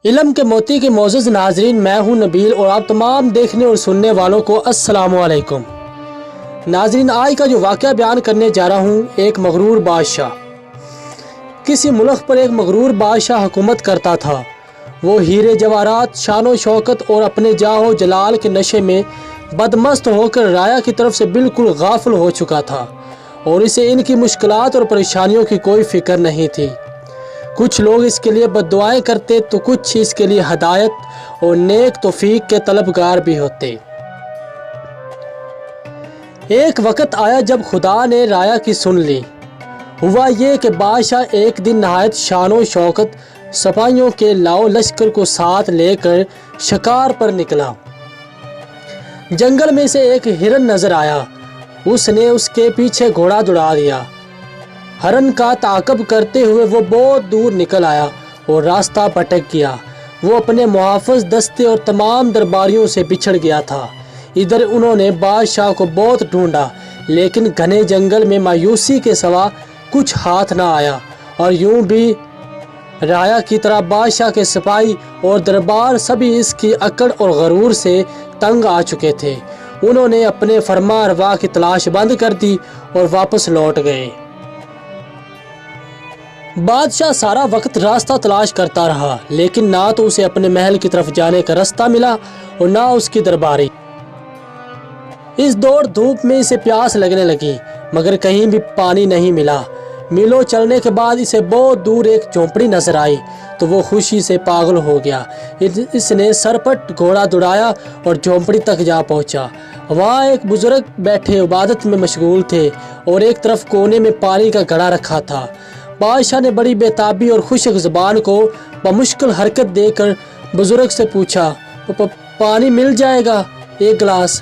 علم کے موتی کے معزز ناظرین، میں ہوں نبیل اور آپ تمام دیکھنے اور سننے والوں کو السلام علیکم۔ ناظرین، آج کا جو واقعہ بیان کرنے جا رہا ہوں، ایک مغرور بادشاہ۔ کسی ملک پر ایک مغرور بادشاہ حکومت کرتا تھا۔ وہ ہیرے جواہرات، شان و شوکت اور اپنے جاہ و جلال کے نشے میں بدمست ہو کر رعایا کی طرف سے بالکل غافل ہو چکا تھا، اور اسے ان کی مشکلات اور پریشانیوں کی کوئی فکر نہیں تھی۔ کچھ لوگ اس کے لیے بد دعائیں کرتے تو کچھ اس کے لیے ہدایت اور نیک توفیق کے طلبگار بھی ہوتے۔ ایک وقت آیا جب خدا نے رعایا کی سن لی۔ ہوا یہ کہ بادشاہ ایک دن نہایت شان و شوکت سپاہیوں کے لاؤ لشکر کو ساتھ لے کر شکار پر نکلا۔ جنگل میں سے ایک ہرن نظر آیا۔ اس نے اس کے پیچھے گھوڑا دوڑا دیا۔ ہرن کا تعاقب کرتے ہوئے وہ بہت دور نکل آیا اور راستہ بھٹک گیا۔ وہ اپنے محافظ دستے اور تمام درباریوں سے بچھڑ گیا تھا۔ ادھر انہوں نے بادشاہ کو بہت ڈھونڈا، لیکن گھنے جنگل میں مایوسی کے سوا کچھ ہاتھ نہ آیا، اور یوں بھی رعایا کی طرح بادشاہ کے سپاہی اور دربار سبھی اس کی اکڑ اور غرور سے تنگ آ چکے تھے۔ انہوں نے اپنے فرما روا کی تلاش بند کر دی اور واپس لوٹ گئے۔ بادشاہ سارا وقت راستہ تلاش کرتا رہا، لیکن نہ تو اسے اپنے محل کی طرف جانے کا راستہ ملا اور نہ اس کی درباری۔ اس دوڑ دھوپ میں اسے پیاس لگنے لگی، مگر کہیں بھی پانی نہیں ملا۔ میلوں چلنے کے بعد اسے بہت دور ایک جھونپڑی نظر آئی تو وہ خوشی سے پاگل ہو گیا۔ اس نے سرپٹ گھوڑا دوڑایا اور جھونپڑی تک جا پہنچا۔ وہاں ایک بزرگ بیٹھے عبادت میں مشغول تھے اور ایک طرف کونے میں پانی کا گھڑا رکھا تھا۔ بادشاہ نے بڑی بےتابی اور خشک زبان کو بمشکل حرکت دے کر بزرگ سے پوچھا، پانی مل جائے گا ایک گلاس؟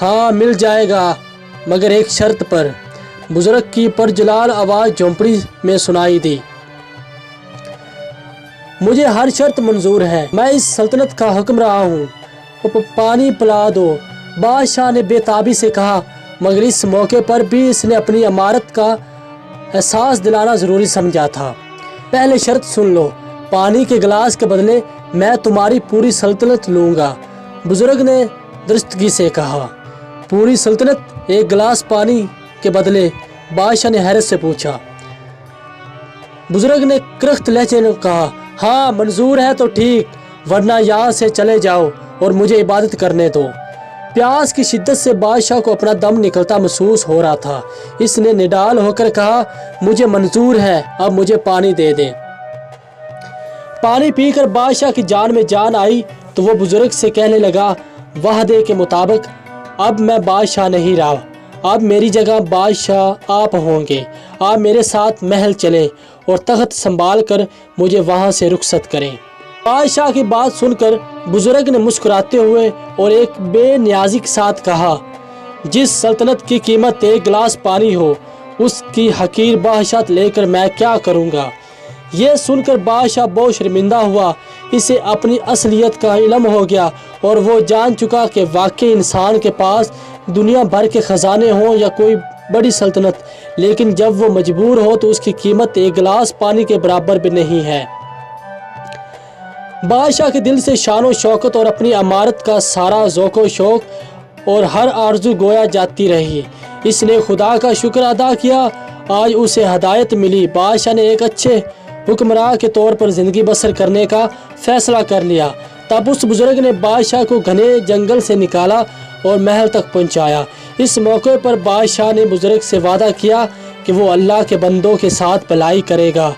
ہاں مل جائے گا، مگر ایک شرط پر۔ بزرگ کی پرجلال آواز جھونپڑی میں سنائی دی، مجھے ہر شرط منظور ہے، میں اس سلطنت کا حکمراں ہوں، پانی پلا دو۔ بادشاہ نے بےتابی سے کہا، مگر اس موقع پر بھی اس نے اپنی امارت کا احساس دلانا ضروری سمجھا تھا۔ پہلے شرط سن لو، پانی کے گلاس کے بدلے میں تمہاری پوری سلطنت لوں گا۔ بزرگ نے درستگی سے کہا، پوری سلطنت ایک گلاس پانی کے بدلے؟ بادشاہ نے حیرت سے پوچھا۔ بزرگ نے کرخت لہجے میں کہا، ہاں منظور ہے تو ٹھیک، ورنہ یہاں سے چلے جاؤ اور مجھے عبادت کرنے دو۔ پیاس کی شدت سے بادشاہ کو اپنا دم نکلتا محسوس ہو رہا تھا۔ اس نے نڈال ہو کر کہا، مجھے منظور ہے، اب مجھے پانی دے دیں۔ پانی پی کر بادشاہ کی جان میں جان آئی تو وہ بزرگ سے کہنے لگا، وعدے کے مطابق اب میں بادشاہ نہیں رہا، اب میری جگہ بادشاہ آپ ہوں گے۔ آپ میرے ساتھ محل چلیں اور تخت سنبھال کر مجھے وہاں سے رخصت کریں۔ بادشاہ کی بات سن کر بزرگ نے مسکراتے ہوئے اور ایک بے نیازی کے ساتھ کہا، جس سلطنت کی قیمت ایک گلاس پانی ہو، اس کی حقیر بادشاہت لے کر میں کیا کروں گا؟ یہ سن کر بادشاہ بہت شرمندہ ہوا۔ اسے اپنی اصلیت کا علم ہو گیا اور وہ جان چکا کہ واقعی انسان کے پاس دنیا بھر کے خزانے ہوں یا کوئی بڑی سلطنت، لیکن جب وہ مجبور ہو تو اس کی قیمت ایک گلاس پانی کے برابر بھی نہیں ہے۔ بادشاہ کے دل سے شان و شوکت اور اپنی امارت کا سارا ذوق و شوق اور ہر آرزو گویا جاتی رہی۔ اس نے خدا کا شکر ادا کیا، آج اسے ہدایت ملی۔ بادشاہ نے ایک اچھے حکمراں کے طور پر زندگی بسر کرنے کا فیصلہ کر لیا۔ تب اس بزرگ نے بادشاہ کو گھنے جنگل سے نکالا اور محل تک پہنچایا۔ اس موقع پر بادشاہ نے بزرگ سے وعدہ کیا کہ وہ اللہ کے بندوں کے ساتھ بھلائی کرے گا